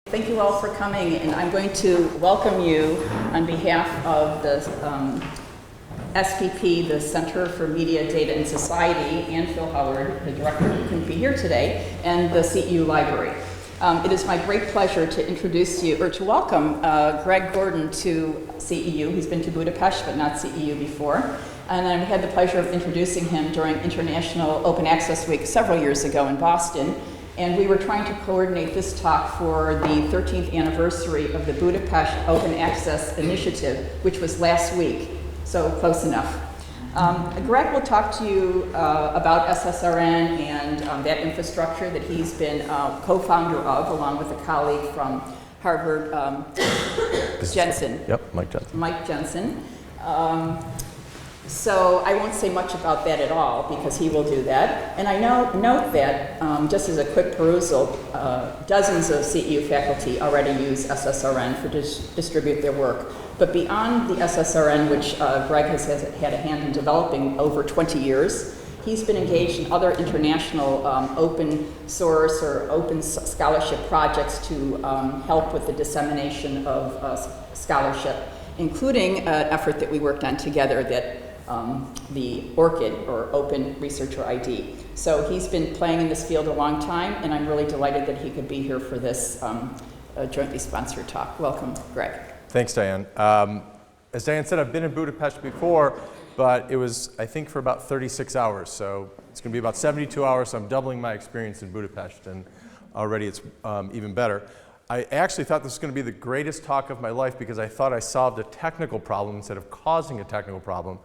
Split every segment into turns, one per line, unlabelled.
Thank you all for coming, and I'm going to welcome you on behalf of the SPP, the Center for Media, Data, and Society, and Phil Howard, the director who couldn't be here today, and the CEU Library. It is my great pleasure to introduce you, or to welcome Gregg Gordon to CEU. He's been to Budapest, but not CEU before. And I had the pleasure of introducing him during International Open Access Week several years ago in Boston. And we were trying to coordinate this talk for the 13th anniversary of the Budapest Open Access Initiative, which was last week, so close enough. Gregg will talk to you about SSRN and that infrastructure that he's been co-founder of, along with a colleague from Harvard, Jensen.
Yep, Mike Jensen.
Mike Jensen. So I won't say much about that at all because he will do that. And I note that, just as a quick perusal, dozens of CEU faculty already use SSRN for distribute their work. But beyond the SSRN, which Gregg has had a hand in developing over 20 years, he's been engaged in other international open source or open scholarship projects to help with the dissemination of scholarship, including an effort that we worked on together that the ORCID, or Open Researcher ID. So he's been playing in this field a long time, and I'm really delighted that he could be here for this jointly sponsored talk. Welcome, Gregg.
Thanks, Diane. As Diane said, I've been in Budapest before, but it was, I think, for about 36 hours. So it's going to be about 72 hours, so I'm doubling my experience in Budapest, and already it's even better. I actually thought this was going to be the greatest talk of my life because I thought I solved a technical problem instead of causing a technical problem.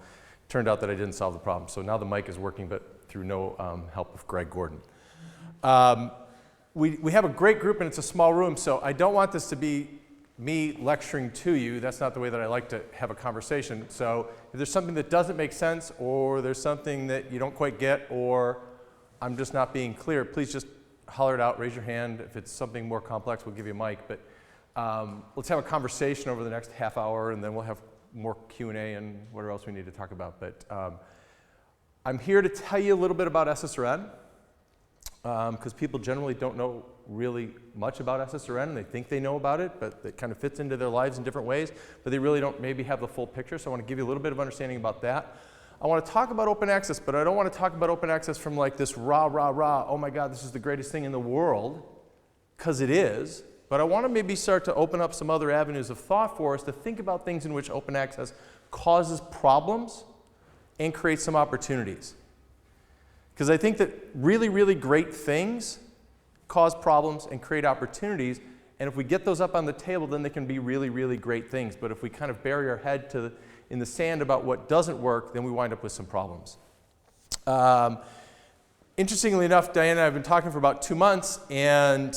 Turned out that I didn't solve the problem. So now the mic is working, but through no help of Gregg Gordon. We have a great group, and it's a small room, so I don't want this to be me lecturing to you. That's not the way that I like to have a conversation. So if there's something that doesn't make sense, or there's something that you don't quite get, or I'm just not being clear, please just holler it out, raise your hand. If it's something more complex, we'll give you a mic. But let's have a conversation over the next half hour, and then we'll have more Q&A and whatever else we need to talk about. But I'm here to tell you a little bit about SSRN, because people generally don't know really much about SSRN. They think they know about it, but it kind of fits into their lives in different ways, but they really don't maybe have the full picture. So I want to give you a little bit of understanding about that. I want to talk about open access, but I don't want to talk about open access from like this rah, rah, rah, oh my God, this is the greatest thing in the world, because it is. But I want to maybe start to open up some other avenues of thought for us to think about things in which open access causes problems and creates some opportunities. Because I think that really, really great things cause problems and create opportunities, and if we get those up on the table, then they can be really, really great things. But if we kind of bury our head in the sand about what doesn't work, then we wind up with some problems. Interestingly enough, Diane and I have been talking for about 2 months, and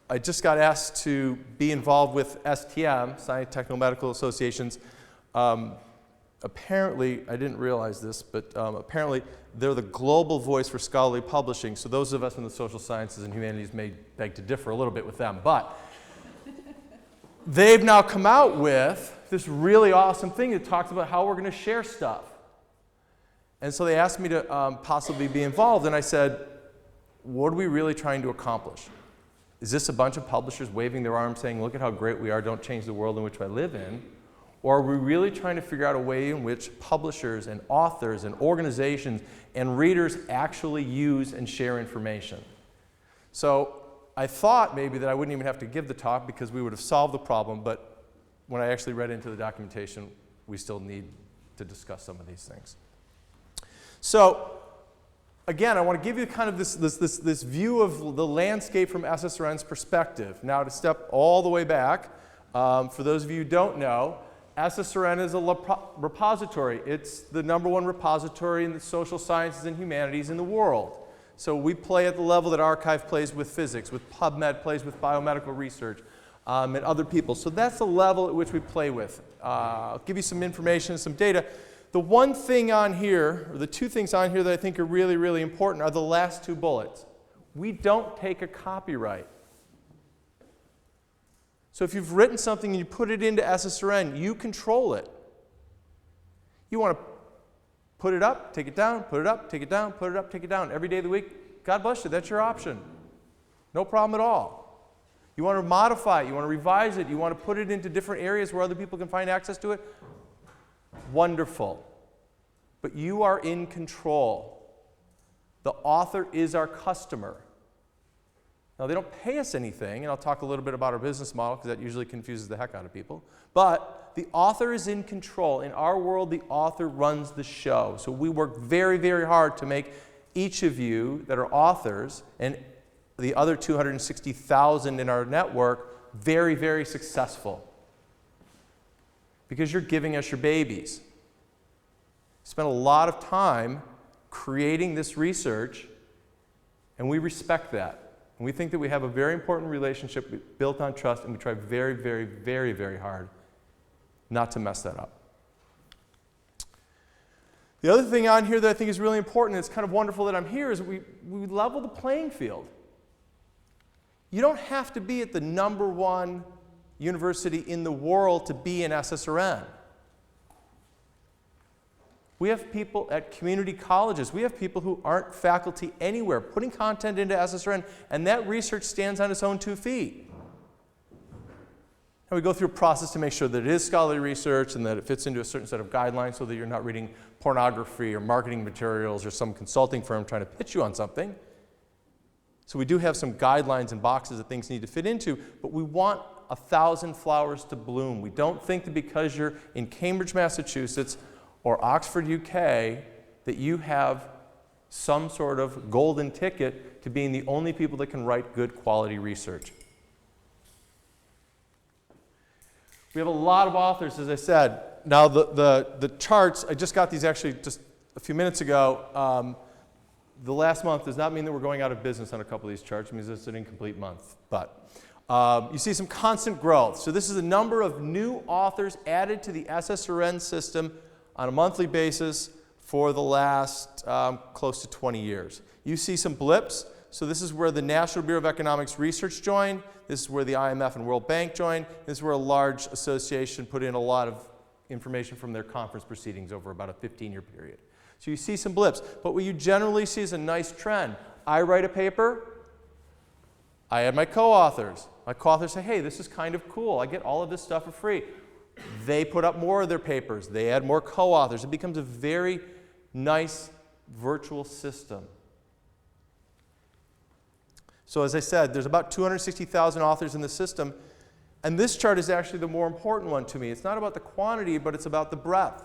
I just got asked to be involved with STM, Science Technical Medical Associations. Apparently, I didn't realize this, but apparently they're the global voice for scholarly publishing. So those of us in the social sciences and humanities may beg to differ a little bit with them. But they've now come out with this really awesome thing that talks about how we're going to share stuff. And so they asked me to possibly be involved, and I said, what are we really trying to accomplish? Is this a bunch of publishers waving their arms saying, look at how great we are, don't change the world in which I live in? Or are we really trying to figure out a way in which publishers and authors and organizations and readers actually use and share information? So I thought maybe that I wouldn't even have to give the talk because we would have solved the problem, but when I actually read into the documentation, we still need to discuss some of these things. So again, I want to give you kind of this view of the landscape from SSRN's perspective. Now, to step all the way back, for those of you who don't know, SSRN is a repository. It's the #1 repository in the social sciences and humanities in the world. So we play at the level that Archive plays with physics, with PubMed plays with biomedical research, and other people. So that's the level at which we play with. I'll give you some information, some data. The one thing on here, or the two things on here that I think are really, really important are the last two bullets. We don't take a copyright. So if you've written something and you put it into SSRN, you control it. You want to put it up, take it down, put it up, take it down, put it up, take it down every day of the week. God bless you, that's your option. No problem at all. You want to modify it, you want to revise it, you want to put it into different areas where other people can find access to it. Wonderful. But you are in control. The author is our customer. Now, they don't pay us anything, and I'll talk a little bit about our business model because that usually confuses the heck out of people. But the author is in control. In our world, the author runs the show. So we work very, very hard to make each of you that are authors and the other 260,000 in our network very, very successful. Because you're giving us your babies. Spent a lot of time creating this research, and we respect that. And we think that we have a very important relationship built on trust, and we try very, very, very, very hard not to mess that up. The other thing on here that I think is really important, and it's kind of wonderful that I'm here, is we level the playing field. You don't have to be at the #1 university in the world to be an SSRN. We have people at community colleges. We have people who aren't faculty anywhere putting content into SSRN, and that research stands on its own 2 feet. And we go through a process to make sure that it is scholarly research and that it fits into a certain set of guidelines so that you're not reading pornography or marketing materials or some consulting firm trying to pitch you on something. So we do have some guidelines and boxes that things need to fit into, but we want 1,000 flowers to bloom. We don't think that because you're in Cambridge, Massachusetts, or Oxford, UK, that you have some sort of golden ticket to being the only people that can write good quality research. We have a lot of authors, as I said. Now the charts, I just got these actually just a few minutes ago. The last month does not mean that we're going out of business on a couple of these charts. It means it's an incomplete month. But you see some constant growth. So this is the number of new authors added to the SSRN system on a monthly basis for the last close to 20 years. You see some blips. So this is where the National Bureau of Economics Research joined. This is where the IMF and World Bank joined. This is where a large association put in a lot of information from their conference proceedings over about a 15-year period. So you see some blips. But what you generally see is a nice trend. I write a paper. I add my co-authors. My co-authors say, hey, this is kind of cool. I get all of this stuff for free. They put up more of their papers. They add more co-authors. It becomes a very nice virtual system. So as I said, there's about 260,000 authors in the system. And this chart is actually the more important one to me. It's not about the quantity, but it's about the breadth.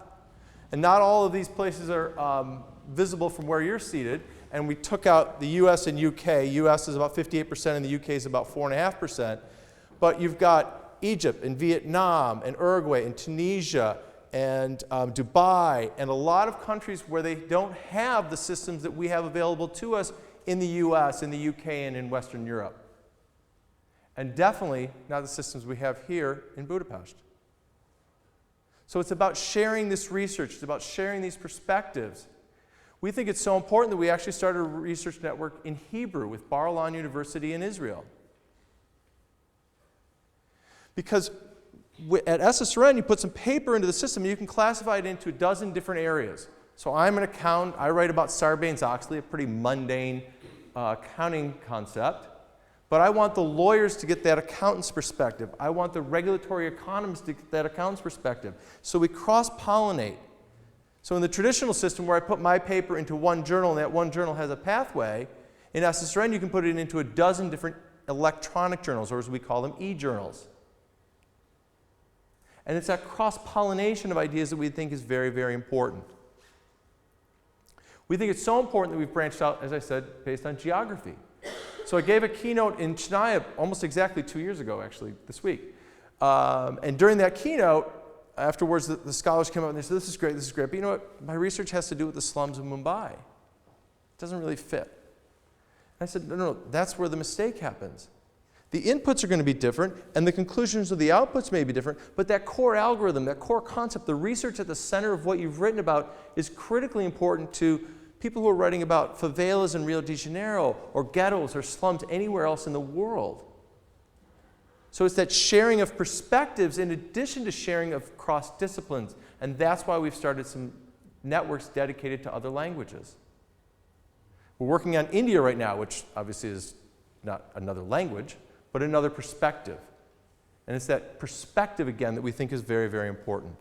And not all of these places are visible from where you're seated. And we took out the US and UK. US is about 58% and the UK is about 4.5%. But you've got Egypt and Vietnam and Uruguay and Tunisia and Dubai and a lot of countries where they don't have the systems that we have available to us in the US, in the UK, and in Western Europe. And definitely not the systems we have here in Budapest. So it's about sharing this research. It's about sharing these perspectives. We think it's so important that we actually started a research network in Hebrew with Bar-Ilan University in Israel. Because at SSRN, you put some paper into the system, and you can classify it into a dozen different areas. So I'm an accountant. I write about Sarbanes-Oxley, a pretty mundane accounting concept. But I want the lawyers to get that accountant's perspective. I want the regulatory economists to get that accountant's perspective. So we cross-pollinate. So in the traditional system where I put my paper into one journal and that one journal has a pathway, in SSRN you can put it into a dozen different electronic journals, or as we call them, e-journals. And it's that cross-pollination of ideas that we think is very, very important. We think it's so important that we've branched out, as I said, based on geography. So I gave a keynote in Chennai almost exactly 2 years ago, actually, this week. And during that keynote, afterwards, the scholars came up and they said, this is great, but you know what? My research has to do with the slums of Mumbai. It doesn't really fit. And I said, no, that's where the mistake happens. The inputs are going to be different, and the conclusions of the outputs may be different, but that core algorithm, that core concept, the research at the center of what you've written about is critically important to people who are writing about favelas in Rio de Janeiro or ghettos or slums anywhere else in the world. So it's that sharing of perspectives in addition to sharing of cross-disciplines, and that's why we've started some networks dedicated to other languages. We're working on India right now, which obviously is not another language, but another perspective. And it's that perspective, again, that we think is very, very important.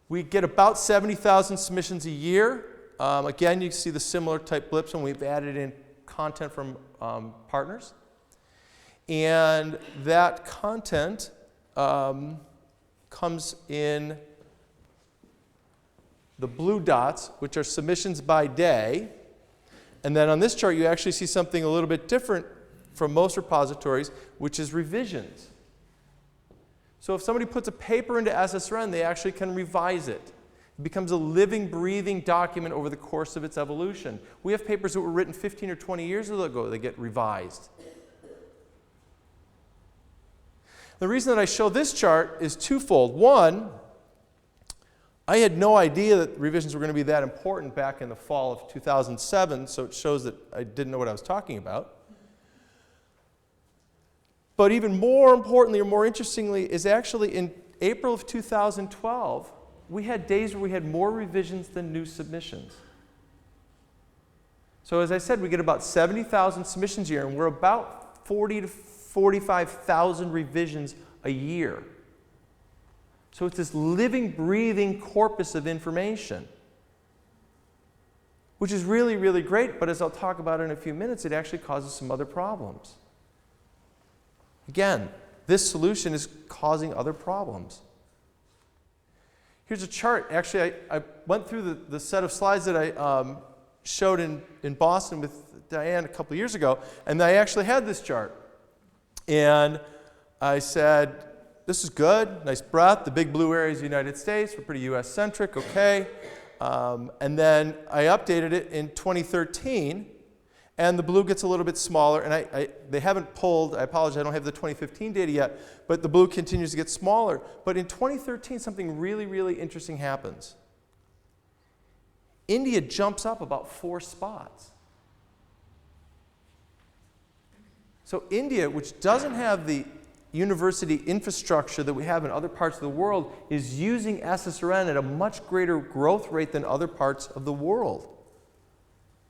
We get about 70,000 submissions a year. Again, you see the similar type blips when we've added in content from partners. And that content comes in the blue dots, which are submissions by day. And then on this chart, you actually see something a little bit different from most repositories, which is revisions. So if somebody puts a paper into SSRN, they actually can revise it. It becomes a living, breathing document over the course of its evolution. We have papers that were written 15 or 20 years ago that get revised. The reason that I show this chart is twofold. One, I had no idea that revisions were going to be that important back in the fall of 2007, so it shows that I didn't know what I was talking about. But even more importantly, or more interestingly, is actually in April of 2012, we had days where we had more revisions than new submissions. So as I said, we get about 70,000 submissions a year, and we're about 40 to 45,000 revisions a year. So it's this living, breathing corpus of information, which is really, really great, but as I'll talk about in a few minutes, it actually causes some other problems. Again, this solution is causing other problems. Here's a chart. Actually, I went through the set of slides that I showed in Boston with Diane a couple of years ago, and I actually had this chart. And I said, this is good, nice breadth. The big blue area is the United States. We're pretty US-centric, okay. And then I updated it in 2013, and the blue gets a little bit smaller. And they haven't pulled, I apologize, I don't have the 2015 data yet, but the blue continues to get smaller. But in 2013, something really, really interesting happens. India jumps up about 4 spots. So India, which doesn't have the university infrastructure that we have in other parts of the world, is using SSRN at a much greater growth rate than other parts of the world.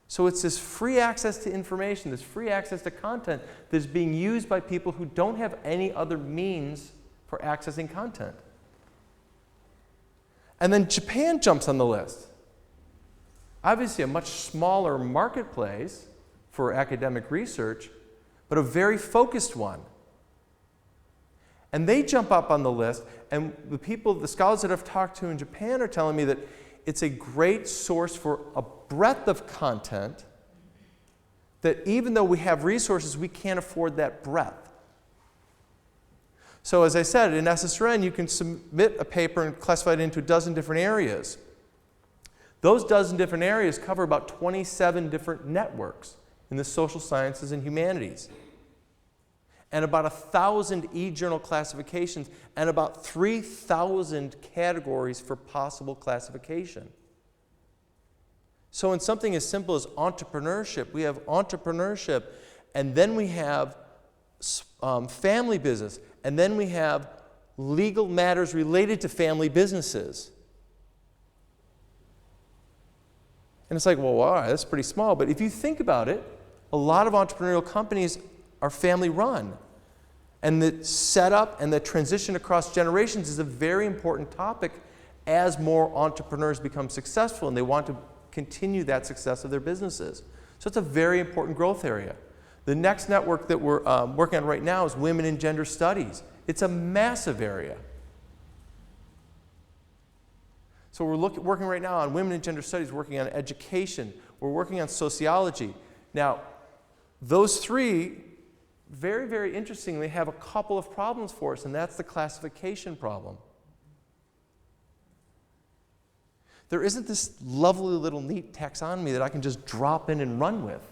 So it's this free access to information, this free access to content that's being used by people who don't have any other means for accessing content. And then Japan jumps on the list. Obviously a much smaller marketplace for academic research, but a very focused one. And they jump up on the list, and the scholars that I've talked to in Japan are telling me that it's a great source for a breadth of content that even though we have resources, we can't afford that breadth. So as I said, in SSRN, you can submit a paper and classify it into a dozen different areas. Those dozen different areas cover about 27 different networks in the social sciences and humanities, and about 1,000 e-journal classifications, and about 3,000 categories for possible classification. So in something as simple as entrepreneurship, we have entrepreneurship, and then we have family business, and then we have legal matters related to family businesses. And it's like, well, wow, that's pretty small. But if you think about it, a lot of entrepreneurial companies are family run. And the setup and the transition across generations is a very important topic as more entrepreneurs become successful and they want to continue that success of their businesses. So it's a very important growth area. The next network that we're working on right now is women and gender studies. It's a massive area. So we're working right now on women and gender studies, working on education, we're working on sociology. Now, those three, very, very interestingly, have a couple of problems for us, and that's the classification problem. There isn't this lovely little neat taxonomy that I can just drop in and run with.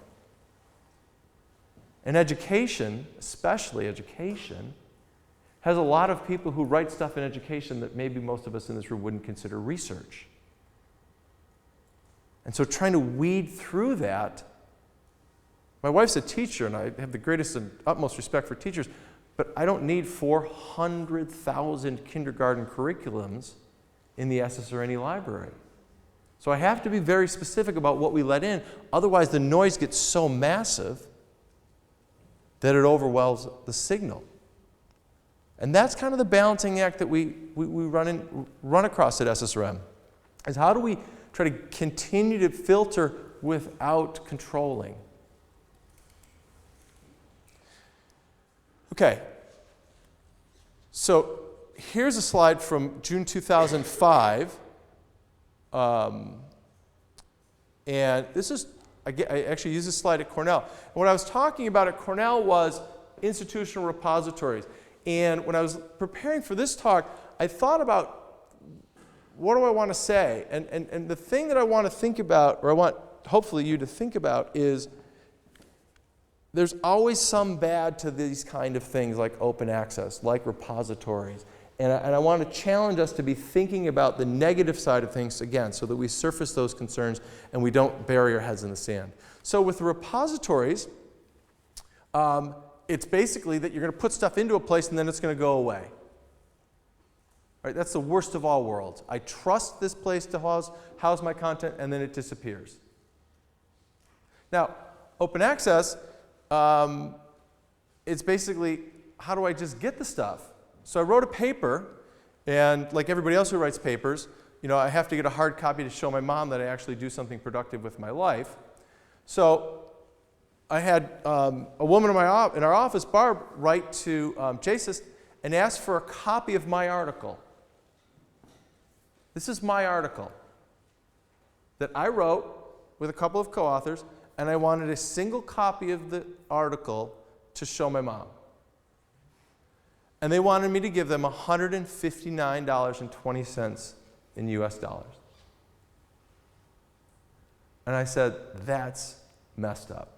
And education, especially education, has a lot of people who write stuff in education that maybe most of us in this room wouldn't consider research. And so trying to weed through that, my wife's a teacher, and I have the greatest and utmost respect for teachers, but I don't need 400,000 kindergarten curriculums in the SSRN library. So I have to be very specific about what we let in, otherwise the noise gets so massive that it overwhelms the signal. And that's kind of the balancing act that we run across at SSRN, is how do we try to continue to filter without controlling? Okay, so here's a slide from June 2005. And this is, I actually used this slide at Cornell. And what I was talking about at Cornell was institutional repositories. And when I was preparing for this talk, I thought about, what do I want to say? And the thing that I want to think about, or I want hopefully you to think about, is there's always some bad to these kind of things like open access, like repositories. And I want to challenge us to be thinking about the negative side of things again, so that we surface those concerns and we don't bury our heads in the sand. So with the repositories, it's basically that you're going to put stuff into a place and then it's going to go away. Right? That's the worst of all worlds. I trust this place to house my content, and then it disappears. Now, open access, it's basically, how do I just get the stuff? So I wrote a paper, and like everybody else who writes papers, I have to get a hard copy to show my mom that I actually do something productive with my life. So I had a woman in our office, Barb, write to JSIS and ask for a copy of my article. This is my article that I wrote with a couple of co-authors, and I wanted a single copy of the article to show my mom. And they wanted me to give them $159.20 in US dollars. And I said, that's messed up.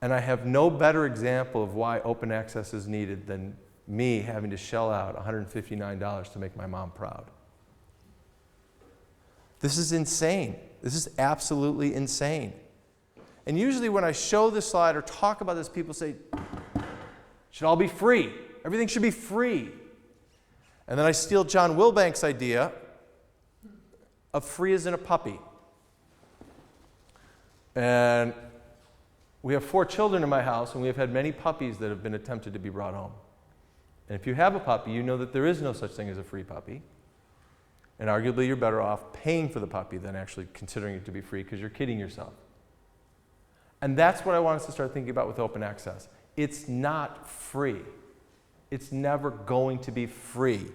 And I have no better example of why open access is needed than me having to shell out $159 to make my mom proud. This is insane. This is absolutely insane. And usually when I show this slide or talk about this, people say, it should all be free. Everything should be free. And then I steal John Wilbank's idea of free as in a puppy. And we have 4 children in my house, and we have had many puppies that have been attempted to be brought home. And if you have a puppy, you know that there is no such thing as a free puppy. And arguably, you're better off paying for the puppy than actually considering it to be free, because you're kidding yourself. And that's what I want us to start thinking about with open access. It's not free. It's never going to be free.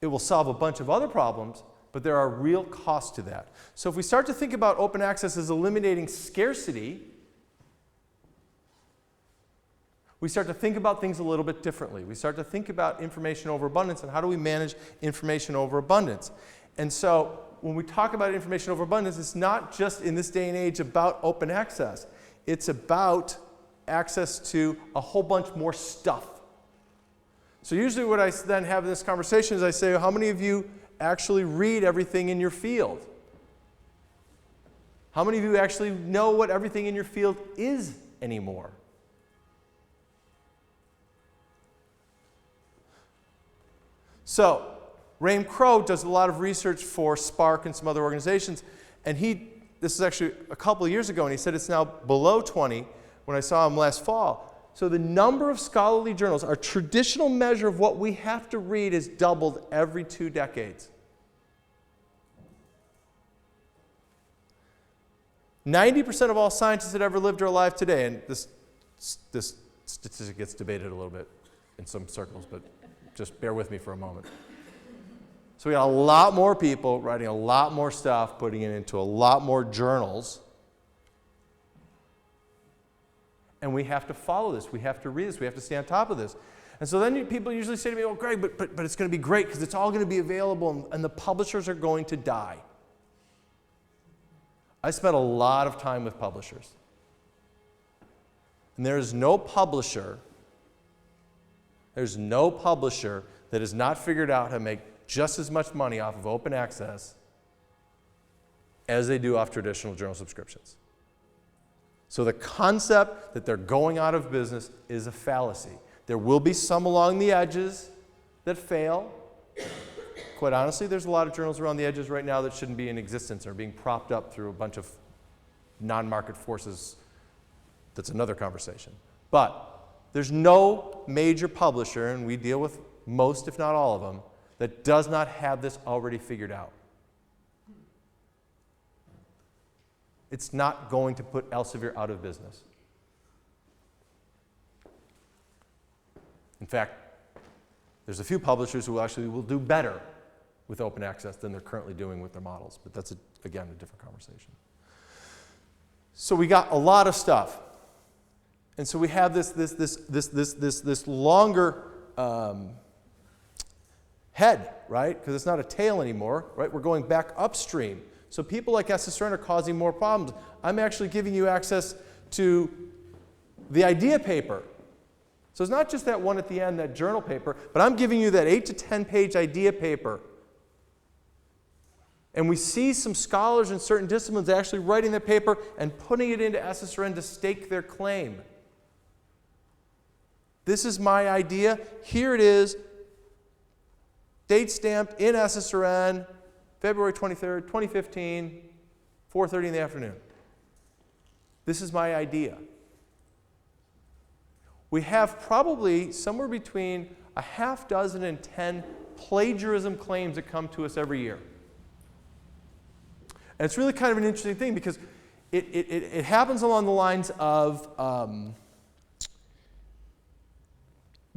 It will solve a bunch of other problems, but there are real costs to that. So if we start to think about open access as eliminating scarcity, we start to think about things a little bit differently. We start to think about information overabundance and how do we manage information overabundance. And so when we talk about information overabundance, it's not just in this day and age about open access. It's about access to a whole bunch more stuff. So usually what I then have in this conversation is I say, how many of you actually read everything in your field? How many of you actually know what everything in your field is anymore? So Raim Crow does a lot of research for Spark and some other organizations, and this is actually a couple of years ago, and he said it's now below 20 when I saw him last fall. So the number of scholarly journals, our traditional measure of what we have to read, has doubled every 2 decades. 90% of all scientists that ever lived are alive today, and this statistic gets debated a little bit in some circles, but just bear with me for a moment. So we got a lot more people writing a lot more stuff, putting it into a lot more journals. And we have to follow this. We have to read this. We have to stay on top of this. And so then people usually say to me, well, Greg, but it's going to be great because it's all going to be available and the publishers are going to die. I spent a lot of time with publishers. And there is no publisher that has not figured out how to make just as much money off of open access as they do off traditional journal subscriptions. So the concept that they're going out of business is a fallacy. There will be some along the edges that fail. Quite honestly, there's a lot of journals around the edges right now that shouldn't be in existence or being propped up through a bunch of non-market forces That's another conversation. But there's no major publisher, and we deal with most, if not all of them, that does not have this already figured out. It's not going to put Elsevier out of business. In fact, there's a few publishers who actually will do better with open access than they're currently doing with their models, but that's, again, a different conversation. So we got a lot of stuff. And so we have this longer head, right? Because it's not a tail anymore, right? We're going back upstream. So people like SSRN are causing more problems. I'm actually giving you access to the idea paper. So it's not just that one at the end, that journal paper, but I'm giving you that 8 to 10 page idea paper. And we see some scholars in certain disciplines actually writing that paper and putting it into SSRN to stake their claim. This is my idea. Here it is, date stamped in SSRN, February 23rd, 2015, 4:30 in the afternoon. This is my idea. We have probably somewhere between a half dozen and 10 plagiarism claims that come to us every year. And it's really kind of an interesting thing because it happens along the lines of,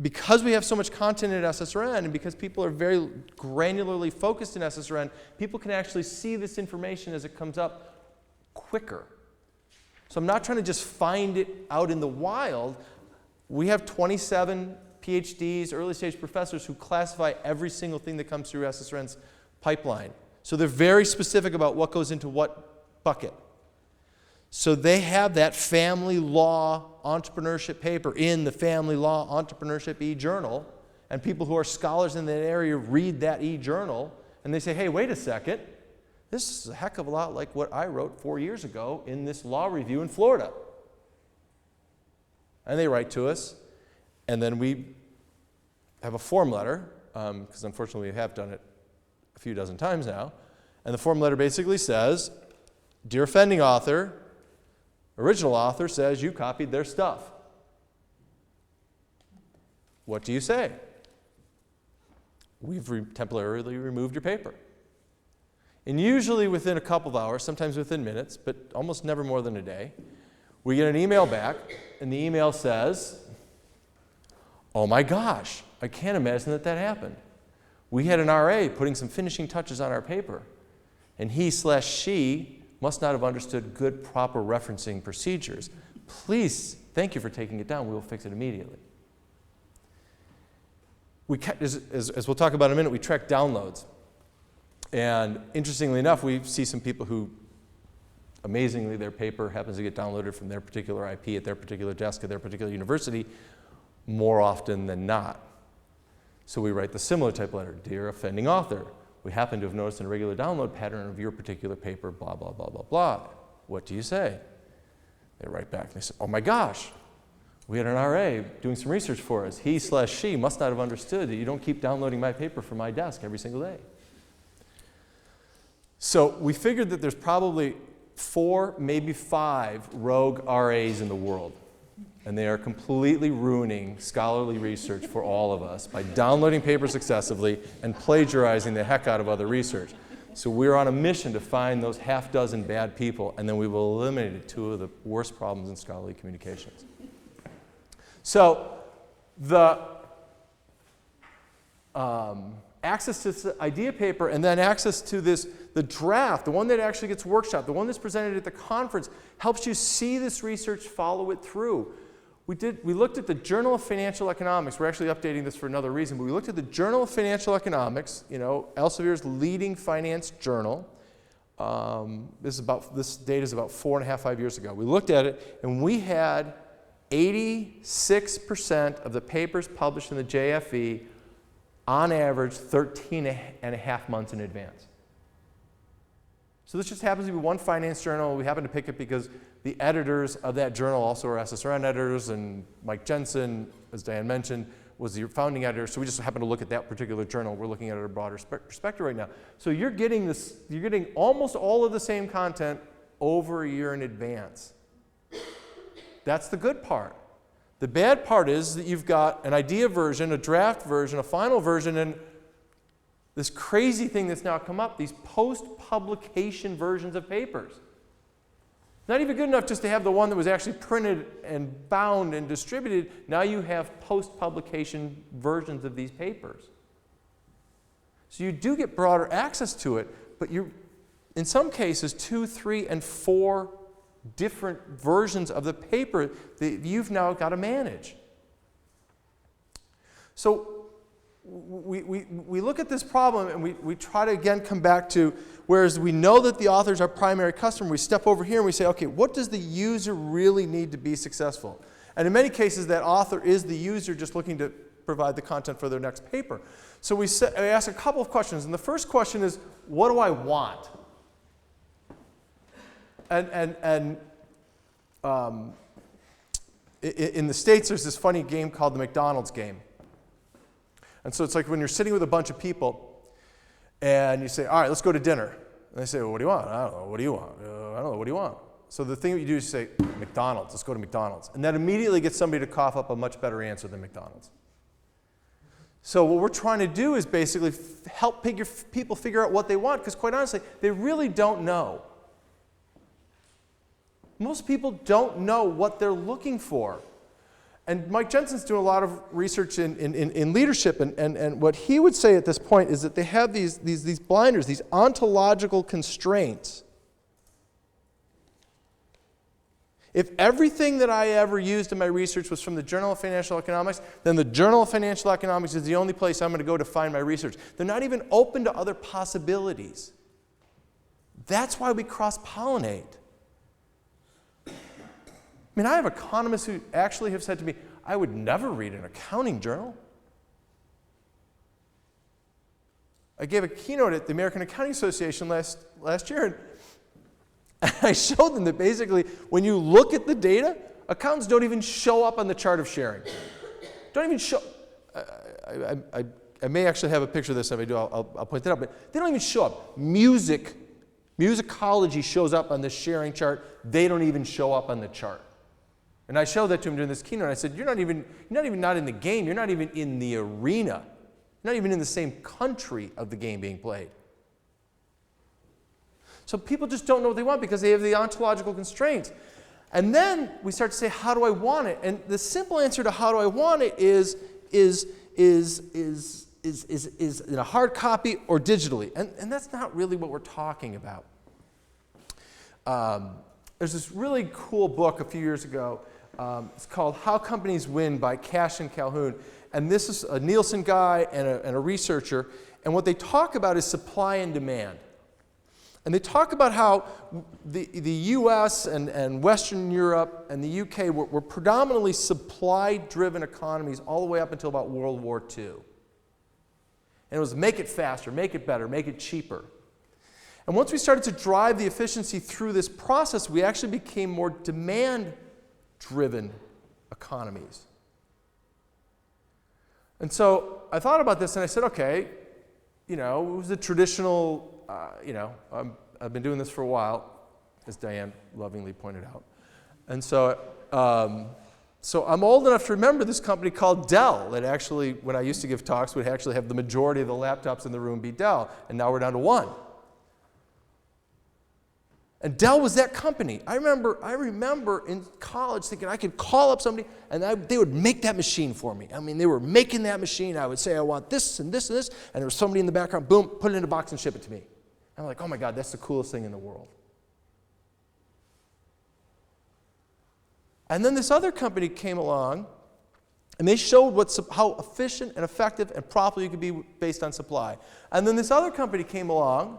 because we have so much content in SSRN and because people are very granularly focused in SSRN, people can actually see this information as it comes up quicker. So I'm not trying to just find it out in the wild. We have 27 PhDs, early stage professors who classify every single thing that comes through SSRN's pipeline. So they're very specific about what goes into what bucket. So they have that family law entrepreneurship paper in the family law entrepreneurship e-journal, and people who are scholars in that area read that e-journal, and they say, hey, wait a second, this is a heck of a lot like what I wrote 4 years ago in this law review in Florida. And they write to us, and then we have a form letter, because unfortunately we have done it a few dozen times now, and the form letter basically says, dear offending author, original author says you copied their stuff. What do you say? We've temporarily removed your paper. And usually within a couple of hours, sometimes within minutes, but almost never more than a day, we get an email back, and the email says, oh my gosh, I can't imagine that happened. We had an RA putting some finishing touches on our paper, and he/she must not have understood good, proper referencing procedures. Please, thank you for taking it down. We will fix it immediately. As we'll talk about in a minute, we track downloads. And interestingly enough, we see some people who, amazingly, their paper happens to get downloaded from their particular IP at their particular desk at their particular university more often than not. So we write the similar type letter, dear offending author, we happen to have noticed an irregular download pattern of your particular paper, blah, blah, blah, blah, blah. What do you say? They write back and they say, oh my gosh, we had an RA doing some research for us. He/she must not have understood that you don't keep downloading my paper from my desk every single day. So we figured that there's probably 4, maybe 5 rogue RAs in the world. And they are completely ruining scholarly research for all of us by downloading papers excessively and plagiarizing the heck out of other research. So we're on a mission to find those half dozen bad people, and then we will eliminate 2 of the worst problems in scholarly communications. So the access to this idea paper and then access to the draft, the one that actually gets workshopped, the one that's presented at the conference, helps you see this research, follow it through. We looked at the Journal of Financial Economics. We're actually updating this for another reason, but we looked at the Journal of Financial Economics, Elsevier's leading finance journal. This data is about 4.5, 5 years ago. We looked at it, and we had 86% of the papers published in the JFE on average 13 and a half months in advance. So this just happens to be one finance journal. We happen to pick it because the editors of that journal also are SSRN editors, and Mike Jensen, as Diane mentioned, was the founding editor. So we just happen to look at that particular journal. We're looking at it at a broader perspective right now. So you're getting almost all of the same content over a year in advance. That's the good part. The bad part is that you've got an idea version, a draft version, a final version, and this crazy thing that's now come up, these post-publication versions of papers. Not even good enough just to have the one that was actually printed and bound and distributed. Now you have post-publication versions of these papers. So you do get broader access to it, but you're, in some cases, 2, 3, and 4 different versions of the paper that you've now got to manage. So we look at this problem and we try to again come back to, whereas we know that the author is our primary customer, we step over here and we say, okay, what does the user really need to be successful? And in many cases, that author is the user just looking to provide the content for their next paper. So we ask a couple of questions, and the first question is, what do I want? In the States, there's this funny game called the McDonald's game. And so it's like when you're sitting with a bunch of people, and you say, all right, let's go to dinner. And they say, well, what do you want? I don't know. What do you want? I don't know. What do you want? So the thing that you do is you say, McDonald's. Let's go to McDonald's. And that immediately gets somebody to cough up a much better answer than McDonald's. So what we're trying to do is basically help people figure out what they want, because quite honestly, they really don't know. Most people don't know what they're looking for. And Mike Jensen's doing a lot of research in leadership, and what he would say at this point is that they have these blinders, these ontological constraints. If everything that I ever used in my research was from the Journal of Financial Economics, then the Journal of Financial Economics is the only place I'm going to go to find my research. They're not even open to other possibilities. That's why we cross-pollinate. I mean, I have economists who actually have said to me, I would never read an accounting journal. I gave a keynote at the American Accounting Association last year, and I showed them that basically when you look at the data, accountants don't even show up on the chart of sharing. Don't even show. I may actually have a picture of this. If I do, I'll point that out. But they don't even show up. Musicology shows up on the sharing chart. They don't even show up on the chart. And I showed that to him during this keynote. I said, you're not even in the game. You're not even in the arena. You're not even in the same country of the game being played. So people just don't know what they want because they have the ontological constraints. And then we start to say, how do I want it? And the simple answer to how do I want it is in a hard copy or digitally. And that's not really what we're talking about. There's this really cool book a few years ago. It's called How Companies Win by Cash and Calhoun. And this is a Nielsen guy and a researcher. And what they talk about is supply and demand. And they talk about how the US and Western Europe and the UK were predominantly supply-driven economies all the way up until about World War II. And it was make it faster, make it better, make it cheaper. And once we started to drive the efficiency through this process, we actually became more demand-driven economies. And so I thought about this and I said, okay, it was a traditional, I've been doing this for a while, as Diane lovingly pointed out. And so, so I'm old enough to remember this company called Dell that actually, when I used to give talks, would actually have the majority of the laptops in the room be Dell. And now we're down to one. And Dell was that company. I remember in college thinking I could call up somebody and they would make that machine for me. I mean, they were making that machine. I would say, I want this and this and this. And there was somebody in the background, boom, put it in a box and ship it to me. I'm like, oh my God, that's the coolest thing in the world. And then this other company came along and they showed how efficient and effective and profitable you could be based on supply. And then this other company came along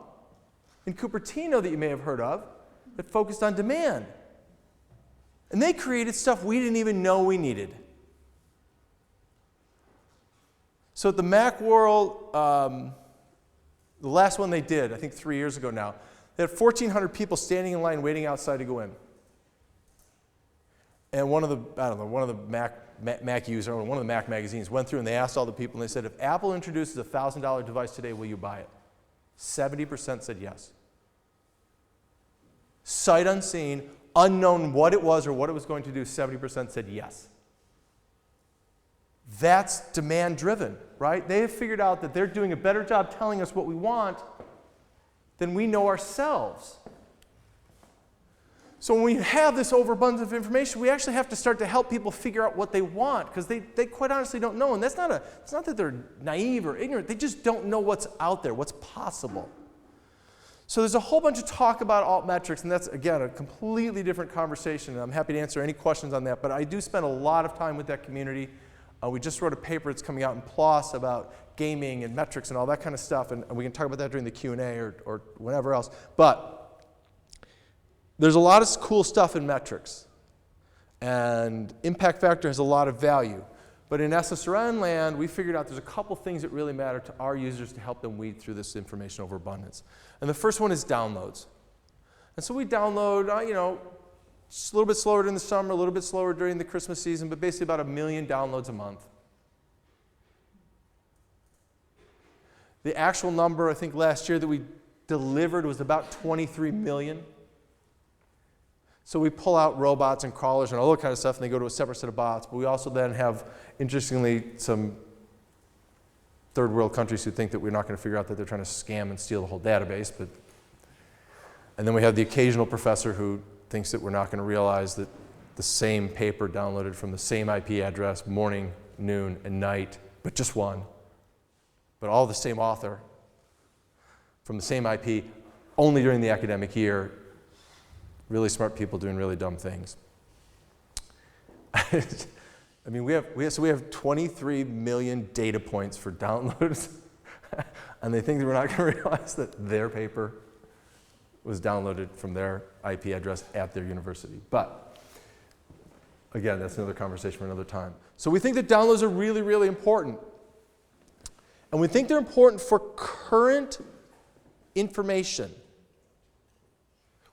in Cupertino that you may have heard of, that focused on demand. And they created stuff we didn't even know we needed. So at the Macworld, the last one they did, I think 3 years ago now, they had 1,400 people standing in line waiting outside to go in. And one of the Mac user, one of the Mac magazines went through and they asked all the people and they said, if Apple introduces a $1,000 device today, will you buy it? 70% said yes. Sight unseen, unknown what it was or what it was going to do, 70% said yes. That's demand driven, right? They have figured out that they're doing a better job telling us what we want than we know ourselves. So when we have this overabundance of information, we actually have to start to help people figure out what they want, because they quite honestly don't know. And it's not that they're naive or ignorant. They just don't know what's out there, what's possible. So there's a whole bunch of talk about altmetrics, and that's, again, a completely different conversation. And I'm happy to answer any questions on that. But I do spend a lot of time with that community. We just wrote a paper that's coming out in PLOS about gaming and metrics and all that kind of stuff. And we can talk about that during the Q&A or whenever else. But there's a lot of cool stuff in metrics, and impact factor has a lot of value. But in SSRN land, we figured out there's a couple things that really matter to our users to help them weed through this information overabundance. And the first one is downloads. And so we download, just a little bit slower during the summer, a little bit slower during the Christmas season, but basically about 1 million downloads a month. The actual number, I think last year that we delivered was about 23 million. So we pull out robots and crawlers and all that kind of stuff, and they go to a separate set of bots. But we also then have, interestingly, some third world countries who think that we're not going to figure out that they're trying to scam and steal the whole database. And then we have the occasional professor who thinks that we're not going to realize that the same paper downloaded from the same IP address, morning, noon, and night, but just one, but all the same author from the same IP, only during the academic year. Really smart people doing really dumb things. I mean, we have 23 million data points for downloads, and they think that we're not going to realize that their paper was downloaded from their IP address at their university. But again, that's another conversation for another time. So we think that downloads are really, really important. And we think they're important for current information.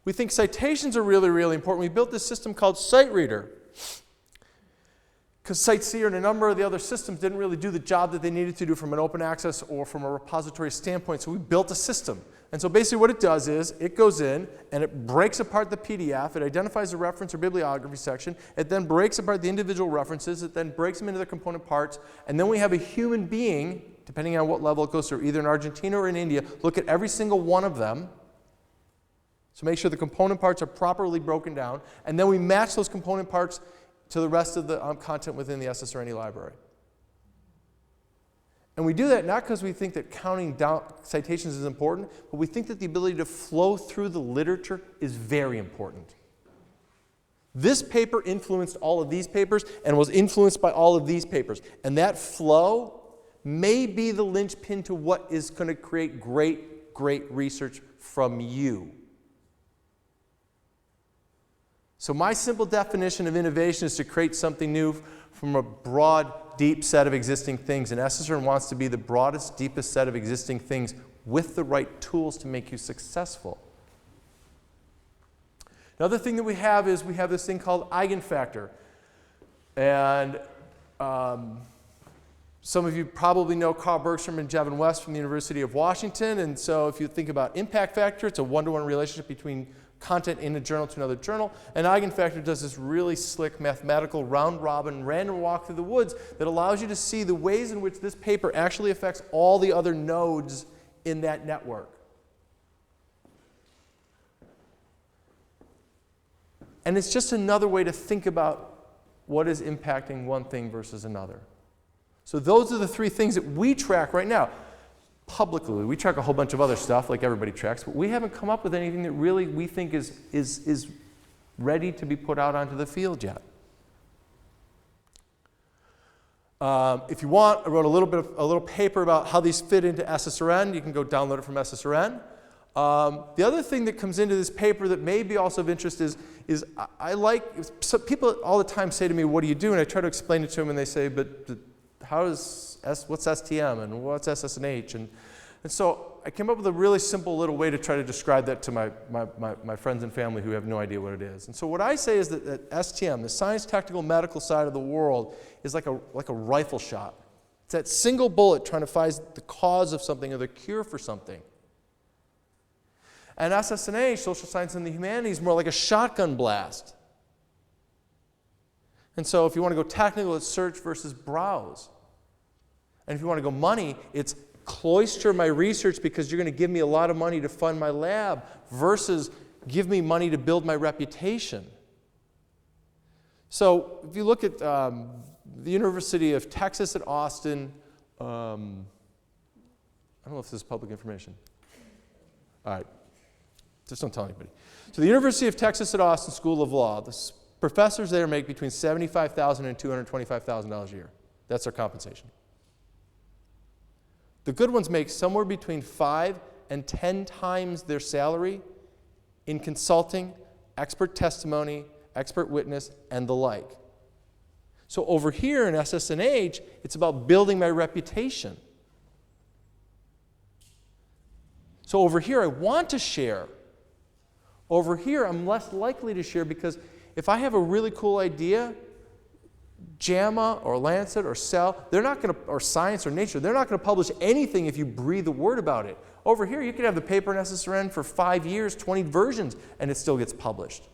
We think citations are really, really important. We built this system called CiteReader, because CiteSeer and a number of the other systems didn't really do the job that they needed to do from an open access or from a repository standpoint, so we built a system. And so basically what it does is it goes in and it breaks apart the PDF, it identifies the reference or bibliography section, it then breaks apart the individual references, it then breaks them into their component parts, and then we have a human being, depending on what level it goes through, either in Argentina or in India, look at every single one of them. So make sure the component parts are properly broken down, and then we match those component parts to the rest of the content within the SSRN library. And we do that not because we think that counting down citations is important, but we think that the ability to flow through the literature is very important. This paper influenced all of these papers and was influenced by all of these papers. And that flow may be the linchpin to what is going to create great, great research from you. So my simple definition of innovation is to create something new from a broad, deep set of existing things. And SSRN wants to be the broadest, deepest set of existing things with the right tools to make you successful. Another thing that we have is we have this thing called eigenfactor. And some of you probably know Carl Bergstrom and Jevin West from the University of Washington. And so if you think about impact factor, it's a one-to-one relationship between content in a journal to another journal. And eigenfactor does this really slick mathematical round-robin random walk through the woods that allows you to see the ways in which this paper actually affects all the other nodes in that network. And it's just another way to think about what is impacting one thing versus another. So those are the three things that we track right now. Publicly, we track a whole bunch of other stuff like everybody tracks, but we haven't come up with anything that really we think is ready to be put out onto the field yet. If you want, I wrote a little paper about how these fit into SSRN. You can go download it from SSRN. The other thing that comes into this paper that may be also of interest is so people all the time say to me, "What do you do?" And I try to explain it to them, and they say, "But what's STM and what's SSNH?" And so I came up with a really simple little way to try to describe that to my friends and family who have no idea what it is. And so what I say is that STM, the science, technical, medical side of the world, is like a rifle shot. It's that single bullet trying to find the cause of something or the cure for something. And SSNH, social science and the humanities, more like a shotgun blast. And so if you want to go technical, it's search versus browse. And if you want to go money, it's cloister my research because you're going to give me a lot of money to fund my lab versus give me money to build my reputation. So if you look at the University of Texas at Austin, I don't know if this is public information. All right. Just don't tell anybody. So the University of Texas at Austin School of Law, the professors there make between $75,000 and $225,000 a year. That's their compensation. The good ones make somewhere between 5 and 10 times their salary in consulting, expert testimony, expert witness, and the like. So over here in SSNH, it's about building my reputation. So over here, I want to share. Over here, I'm less likely to share because if I have a really cool idea, JAMA or Lancet or Cell, they're not going to, or Science or Nature, they're not going to publish anything if you breathe a word about it. Over here, you could have the paper in SSRN for 5 years, 20 versions, and it still gets published.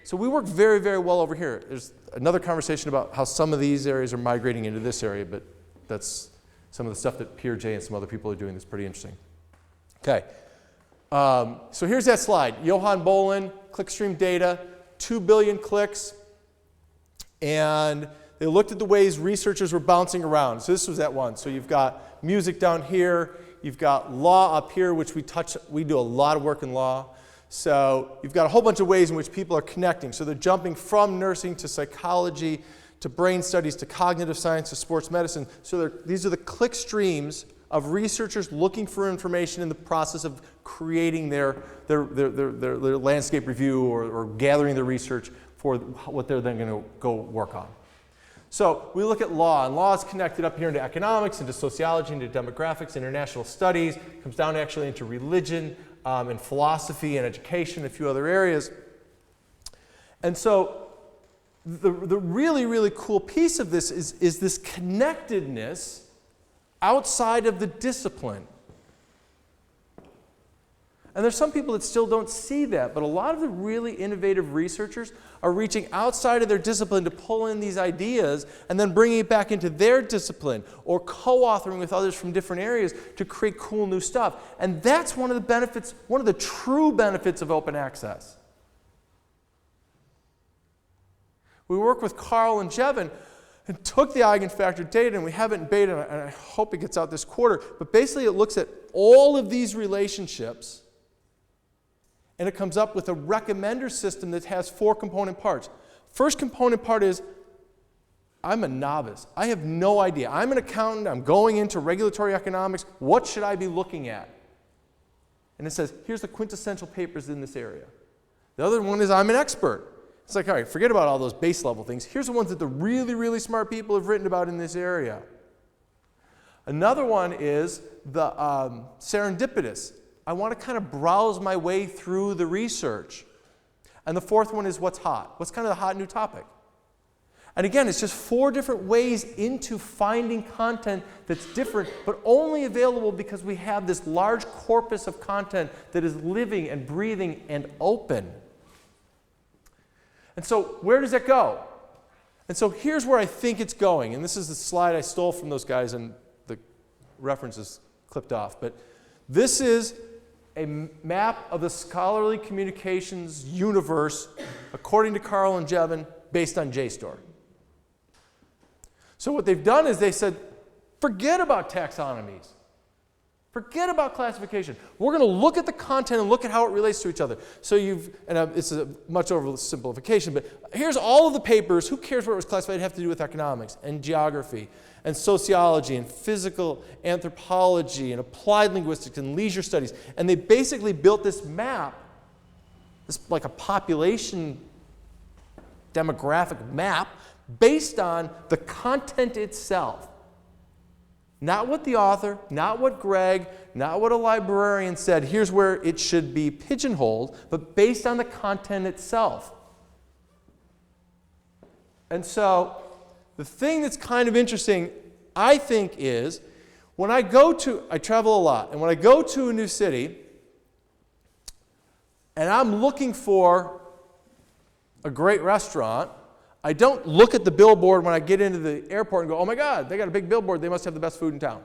So we work very, very well over here. There's another conversation about how some of these areas are migrating into this area, but that's some of the stuff that Pierre J. and some other people are doing that's pretty interesting. Okay. So here's that slide. Johan Bolin, Clickstream Data, 2 billion clicks. And they looked at the ways researchers were bouncing around. So this was that one. So you've got music down here. You've got law up here, which we do a lot of work in law. So you've got a whole bunch of ways in which people are connecting. So they're jumping from nursing to psychology to brain studies to cognitive science to sports medicine. So these are the click streams of researchers looking for information in the process of creating their landscape review or gathering the research for what they're then going to go work on. So we look at law, and law is connected up here into economics, into sociology, into demographics, international studies, comes down actually into religion and philosophy and education, and a few other areas. And so the really, really cool piece of this is this connectedness outside of the discipline. And there's some people that still don't see that, but a lot of the really innovative researchers are reaching outside of their discipline to pull in these ideas and then bringing it back into their discipline or co-authoring with others from different areas to create cool new stuff. And that's one of the benefits, one of the true benefits of open access. We work with Carl and Jevin and took the eigenfactor data, and we have it in beta, and I hope it gets out this quarter, but basically it looks at all of these relationships and it comes up with a recommender system that has 4 component parts. First component part is, I'm a novice. I have no idea. I'm an accountant. I'm going into regulatory economics. What should I be looking at? And it says, here's the quintessential papers in this area. The other one is, I'm an expert. It's like, all right, forget about all those base level things. Here's the ones that the really, really smart people have written about in this area. Another one is the serendipitous. I want to kind of browse my way through the research. And the fourth one is what's hot. What's kind of the hot new topic? And again, it's just 4 different ways into finding content that's different, but only available because we have this large corpus of content that is living and breathing and open. And so where does that go? And so here's where I think it's going. And this is the slide I stole from those guys, and the reference is clipped off. But this is a map of the scholarly communications universe, according to Carl and Jevin, based on JSTOR. So what they've done is they said, forget about taxonomies. Forget about classification. We're going to look at the content and look at how it relates to each other. So it's a much oversimplification, but here's all of the papers. Who cares what was classified? It have to do with economics and geography and sociology and physical anthropology and applied linguistics and leisure studies. And they basically built this map, this like a population demographic map based on the content itself. Not what the author, not what Gregg, not what a librarian said, here's where it should be pigeonholed, but based on the content itself. And so the thing that's kind of interesting, I think, is when I travel a lot, and when I go to a new city, and I'm looking for a great restaurant, I don't look at the billboard when I get into the airport and go, oh my God, they got a big billboard, they must have the best food in town.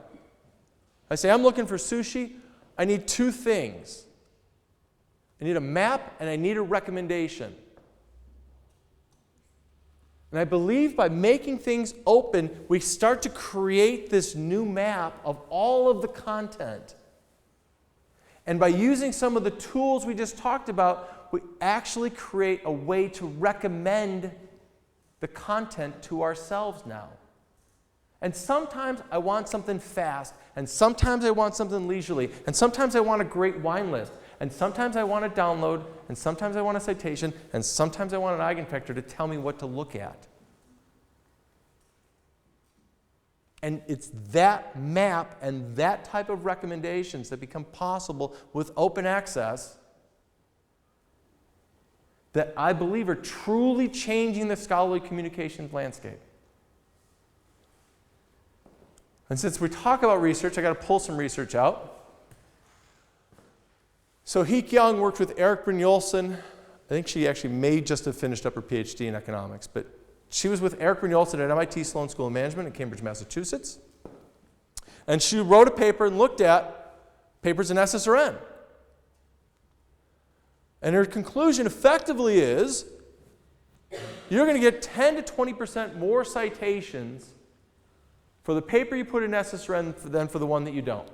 I say, I'm looking for sushi. I need two things. I need a map and I need a recommendation. And I believe by making things open, we start to create this new map of all of the content. And by using some of the tools we just talked about, we actually create a way to recommend the content to ourselves now. And sometimes I want something fast, and sometimes I want something leisurely, and sometimes I want a great wine list, and sometimes I want a download, and sometimes I want a citation, and sometimes I want an eigenvector to tell me what to look at. And it's that map and that type of recommendations that become possible with open access that I believe are truly changing the scholarly communications landscape. And since we talk about research, I got to pull some research out. So Heek Young worked with Erik Brynjolfsson. I think she actually may just have finished up her PhD in economics, but she was with Erik Brynjolfsson at MIT Sloan School of Management in Cambridge, Massachusetts. And she wrote a paper and looked at papers in SSRN. And her conclusion effectively is you're going to get 10 to 20% more citations for the paper you put in SSRN than for the one that you don't.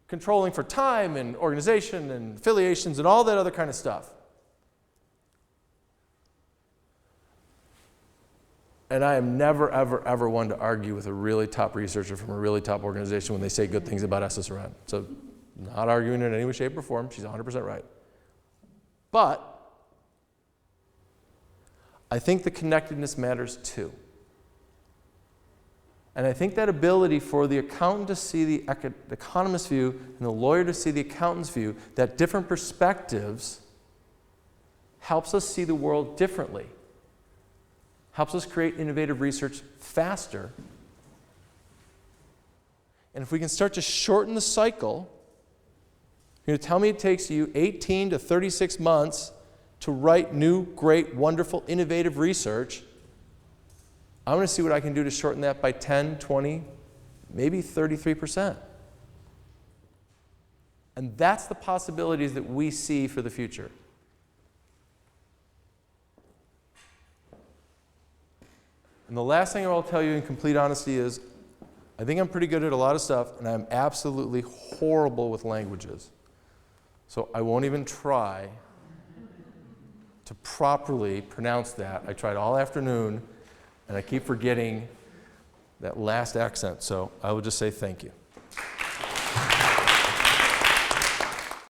Controlling for time and organization and affiliations and all that other kind of stuff. And I am never, ever, ever one to argue with a really top researcher from a really top organization when they say good things about SSRN. So not arguing in any way, shape, or form. She's 100% right. But I think the connectedness matters too. And I think that ability for the accountant to see the economist's view and the lawyer to see the accountant's view, that different perspectives helps us see the world differently, helps us create innovative research faster. And if we can start to shorten the cycle, you're going to tell me it takes you 18 to 36 months to write new, great, wonderful, innovative research. I'm going to see what I can do to shorten that by 10, 20, maybe 33%. And that's the possibilities that we see for the future. And the last thing I will tell you in complete honesty is I think I'm pretty good at a lot of stuff, and I'm absolutely horrible with languages. So I won't even try to properly pronounce that. I tried all afternoon, and I keep forgetting that last accent, so I will just say thank you.